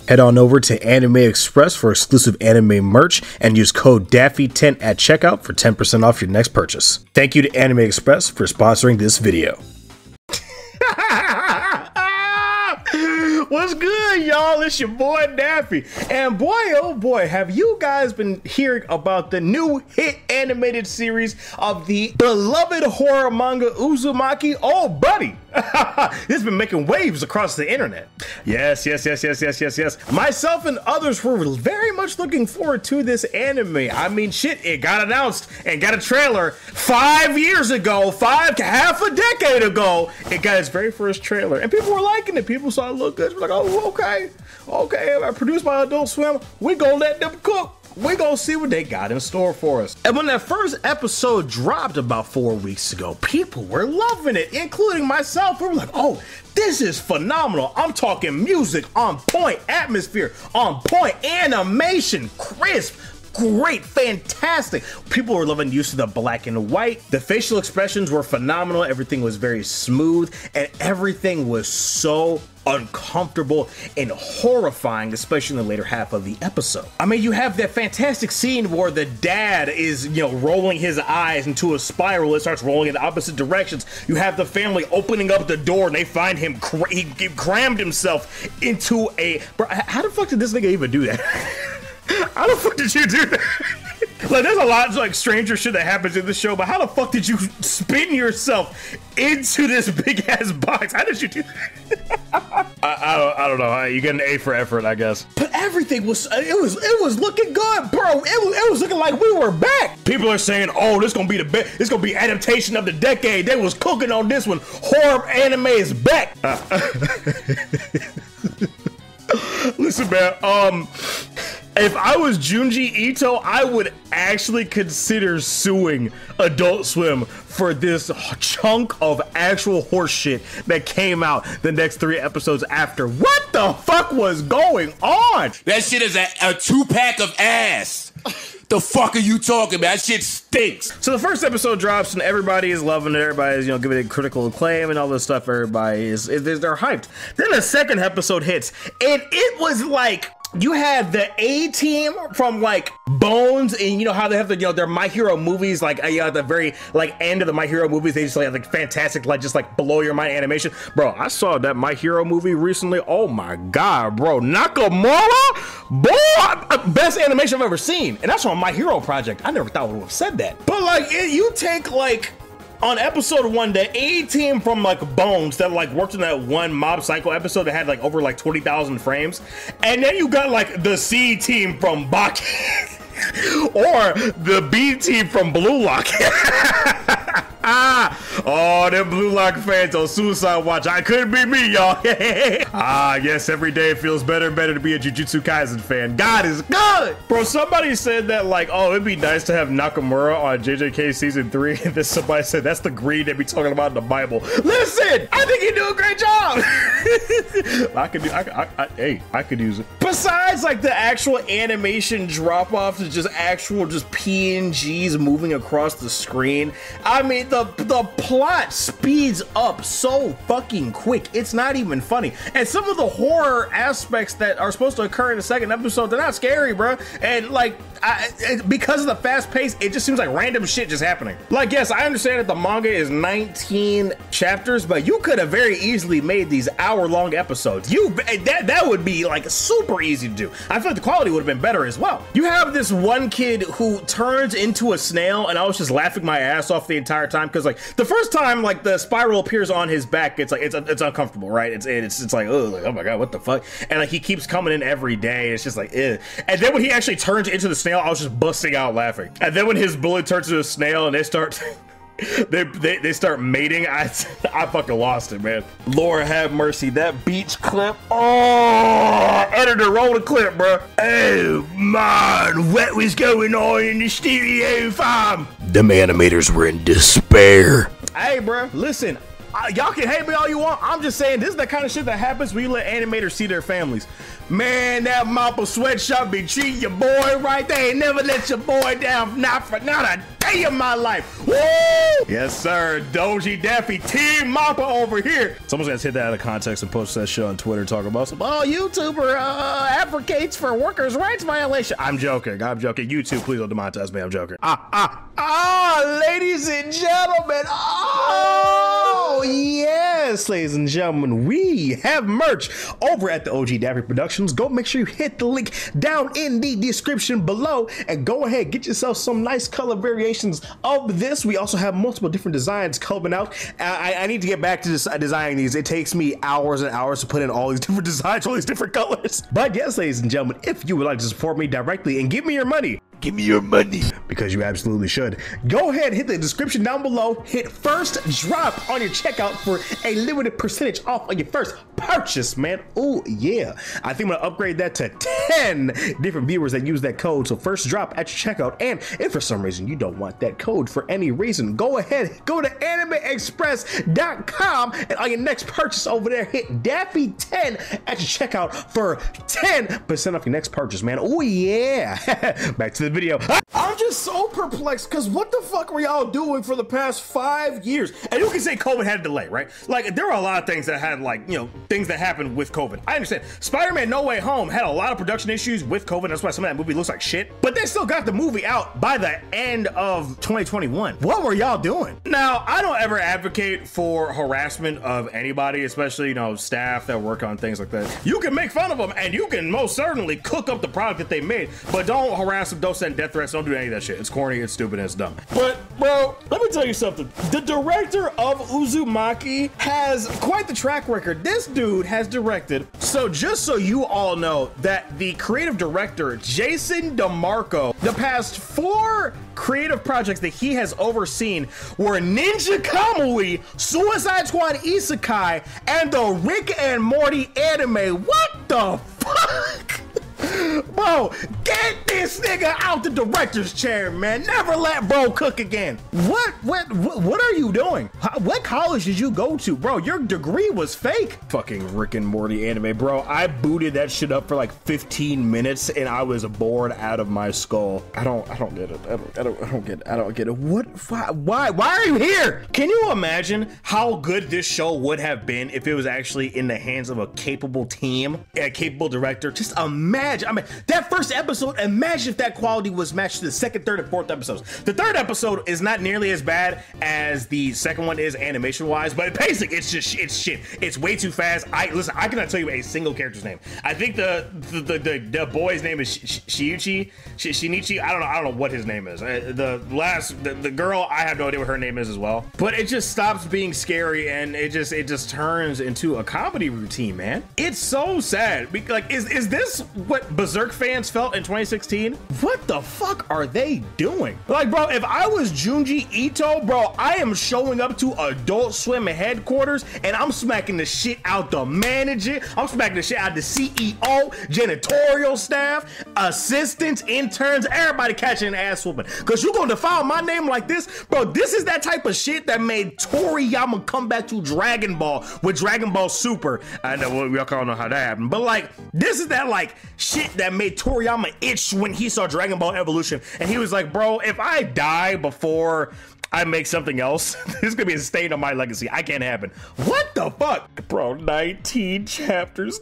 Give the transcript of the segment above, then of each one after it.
Head on over to Anime Express for exclusive anime merch and use code DAFFY10 at checkout for 10% off your next purchase. Thank you to Anime Express for sponsoring this video. What's good, y'all? It's your boy Daffy. And boy, oh boy, have you guys been hearing about the new hit animated series of the beloved horror manga Uzumaki? Oh, buddy. This has been making waves across the internet. Yes. Myself and others were very much looking forward to this anime. I mean, shit, it got announced and got a trailer 5 years ago, half a decade ago. It got its very first trailer and people were liking it. People saw it look good. We're like, oh, okay. Produced by Adult Swim. We gonna let them cook. We're gonna see what they got in store for us. And when that first episode dropped about 4 weeks ago, people were loving it, including myself. We were like, oh, this is phenomenal. I'm talking music on point, atmosphere on point, animation, crisp, great, fantastic. People were loving use of the black and white. The facial expressions were phenomenal. Everything was very smooth and everything was so uncomfortable and horrifying, especially in the later half of the episode. I mean, you have that fantastic scene where the dad is, rolling his eyes into a spiral. It starts rolling in the opposite directions. You have the family opening up the door and they find him, he crammed himself into a, bro, how the fuck did this nigga even do that? How the fuck did you do that? Like, there's a lot of like stranger shit that happens in the show, but how the fuck did you spin yourself into this big ass box? How did you do that? I don't know. You get an A for effort, I guess. But everything was it was looking good, bro. It was looking like we were back. People are saying, "Oh, this gonna be the best. This gonna be adaptation of the decade." They was cooking on this one. Horror anime is back. Listen, man. If I was Junji Ito, I would actually consider suing Adult Swim for this chunk of actual horse shit that came out the next 3 episodes after. What the fuck was going on? That shit is a 2-pack of ass. The fuck are you talking about? That shit stinks. So the first episode drops and everybody is loving it. Everybody's, giving it critical acclaim and all this stuff. Everybody they're hyped. Then the second episode hits and it was like, you had the A-team from like Bones, and you know how they have the their My Hero movies, like at the very end of the My Hero movies, they just have like fantastic, just blow your mind animation. Bro, I saw that My Hero movie recently. Oh my god, bro, Nakamura, boy, best animation I've ever seen, and that's on My Hero project. I never thought I would have said that, but you take on episode 1, the A-team from Bones that worked in that one Mob Psycho episode that had over 20,000 frames, and then you got the C-team from Baki or the B-team from Blue Lock. Oh, them Blue Lock fans on Suicide Watch. I couldn't be me, y'all. Yes, every day it feels better and better to be a Jujutsu Kaisen fan. God is good. Bro, somebody said that oh, it'd be nice to have Nakamura on JJK season 3. And then somebody said that's the greed they be talking about in the Bible. Listen, I think you do a great job. I could use it. Besides the actual animation drop-offs and just PNGs moving across the screen, I mean, the plot speeds up so fucking quick. It's not even funny. And some of the horror aspects that are supposed to occur in the second episode, they're not scary, bro. And because of the fast pace, it just seems like random shit just happening. Yes, I understand that the manga is 19 chapters, but you could have very easily made these hour-long episodes. That would be super easy to do. I feel like the quality would have been better as well. You have this one kid who turns into a snail, and I was just laughing my ass off the entire time because the first time the spiral appears on his back, it's uncomfortable, right? It's like, oh my god, what the fuck? And he keeps coming in every day. It's just eh. And then when he actually turns into the snail, I was just busting out laughing. And then when his bullet turns into a snail and they start they start mating, I fucking lost it, man. Lord have mercy, that beach clip. Oh, editor, roll the clip, bro. Oh man, what was going on in the stereo farm? Them animators were in despair. Hey, bro, listen. Y'all can hate me all you want. I'm just saying this is the kind of shit that happens when you let animators see their families. Man, that Mappa sweatshop be treating your boy right. They ain't never let your boy down, not a day of my life. Woo! Yes, sir. Doji Daffy, Team Mappa over here. Someone's gonna take that out of context and post that shit on Twitter talking about some, oh, YouTuber advocates for workers' rights violation. I'm joking. YouTube, please don't demonetize me. I'm joking. Ladies and gentlemen. Oh, yes, ladies and gentlemen. We have merch over at the OG Daffy Productions. Go make sure you hit the link down in the description below and go ahead, get yourself some nice color variations of this. We also have multiple different designs coming out. I need to get back to designing these. It takes me hours and hours to put in all these different designs, all these different colors. But yes, ladies and gentlemen, if you would like to support me directly and give me your money, give me your money, because you absolutely should. Go ahead, hit the description down below, hit first drop on your checkout for a limited percentage off on your first purchase, man. Oh yeah, I think I'm gonna upgrade that to 10 different viewers that use that code. So first drop at your checkout, and if for some reason you don't want that code for any reason, go ahead, go to animeexpress.com, and on your next purchase over there, hit Daffy10 at your checkout for 10% off your next purchase, man. Oh yeah. Back to the video. I'm just so perplexed because what the fuck were y'all doing for the past 5 years? And you can say COVID had a delay, right? Like there were a lot of things that had, like, you know, things that happened with COVID. I understand. Spider-Man No Way Home had a lot of production issues with COVID. That's why some of that movie looks like shit. But they still got the movie out by the end of 2021. What were y'all doing? Now, I don't ever advocate for harassment of anybody, especially, you know, staff that work on things like that. You can make fun of them and you can most certainly cook up the product that they made, but don't harass them, don't send death threats, don't do any of that shit. It's corny, it's stupid, and it's dumb. But bro, let me tell you something. The director of Uzumaki has quite the track record. This dude has directed, so just so you all know, that the creative director, Jason DeMarco, the past 4 creative projects that he has overseen were Ninja Kamui, Suicide Squad Isekai, and the Rick and Morty anime. What the fuck? Bro, get this nigga out the director's chair, man. Never let bro cook again. What are you doing? What college did you go to? Bro, your degree was fake. Fucking Rick and Morty anime, bro. I booted that shit up for like 15 minutes and I was bored out of my skull. I don't get it. I don't get it. What? Why are you here? Can you imagine how good this show would have been if it was actually in the hands of a capable team, a capable director? Just imagine. I mean, that first episode, imagine if that quality was matched to the second, third, and fourth episodes. The third episode is not nearly as bad as the second one is animation-wise, but basic, it's shit. It's way too fast. I cannot tell you a single character's name. I think the boy's name is Shinichi. I don't know what his name is. The girl, I have no idea what her name is as well. But it just stops being scary and it just turns into a comedy routine, man. It's so sad. Like, is this what Berserk fans felt in 2016? What the fuck are they doing? Like, bro, if I was Junji Ito, bro, I am showing up to Adult Swim headquarters and I'm smacking the shit out the manager. I'm smacking the shit out the CEO, janitorial staff, assistants, interns, everybody catching an ass whooping. Cause you gonna defile my name like this? Bro, this is that type of shit that made Toriyama come back to Dragon Ball with Dragon Ball Super. I know we all know how that happened, but like, this is that like shit that made Toriyama itch when he saw Dragon Ball Evolution, and he was like, bro, if I die before I make something else, this is gonna be a stain on my legacy. I can't happen. What the fuck? Bro, 19 chapters.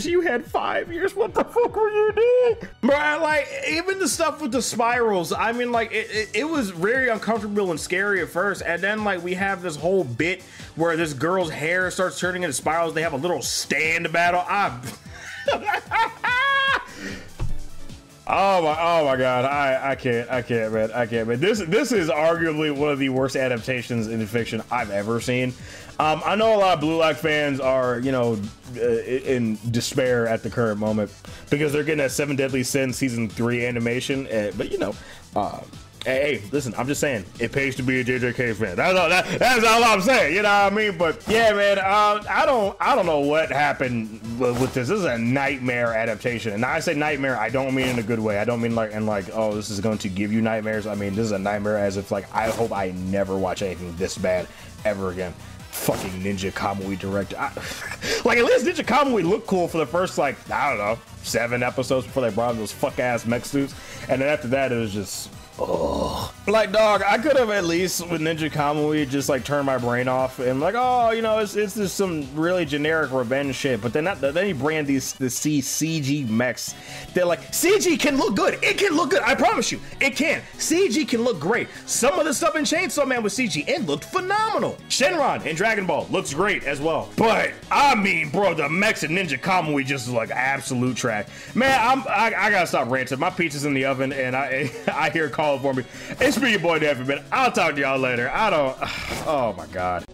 You had 5 years. What the fuck were you doing? Bro, like, even the stuff with the spirals, I mean, like, it was very uncomfortable and scary at first, and then, like, we have this whole bit where this girl's hair starts turning into spirals. They have a little stand battle. Oh my god, I can't, man. This is arguably one of the worst adaptations in fiction I've ever seen. I know a lot of Blue Lock fans are, you know, in despair at the current moment because they're getting a 7 Deadly Sins season 3 animation, but you know, Hey, listen, I'm just saying, it pays to be a JJK fan. That's all I'm saying, you know what I mean? But yeah, man, I don't know what happened with this. This is a nightmare adaptation. And I say nightmare, I don't mean in a good way. I don't mean like, oh, this is going to give you nightmares. I mean, this is a nightmare as if like, I hope I never watch anything this bad ever again. Fucking Ninja Kamui director. Like, at least Ninja Kamui looked cool for the first, like, I don't know, 7 episodes before they brought in those fuck-ass mech suits. And then after that, it was just, oh. Like, dog, I could have at least, with Ninja Kamui, just, like, turned my brain off and, like, oh, you know, it's just some really generic revenge shit. But then you bring in the CG mechs. They're like, CG can look good. It can look good. I promise you. It can. CG can look great. Some of the stuff in Chainsaw Man with CG, it looked phenomenal. Shenron in Dragon Ball looks great as well. But, I mean, bro, the mechs in Ninja Kamui just like absolute trash. Man, I gotta stop ranting. My pizza's in the oven, and I hear it calling for me. It's been your boy, Daffy, man. I'll talk to y'all later. Oh my God.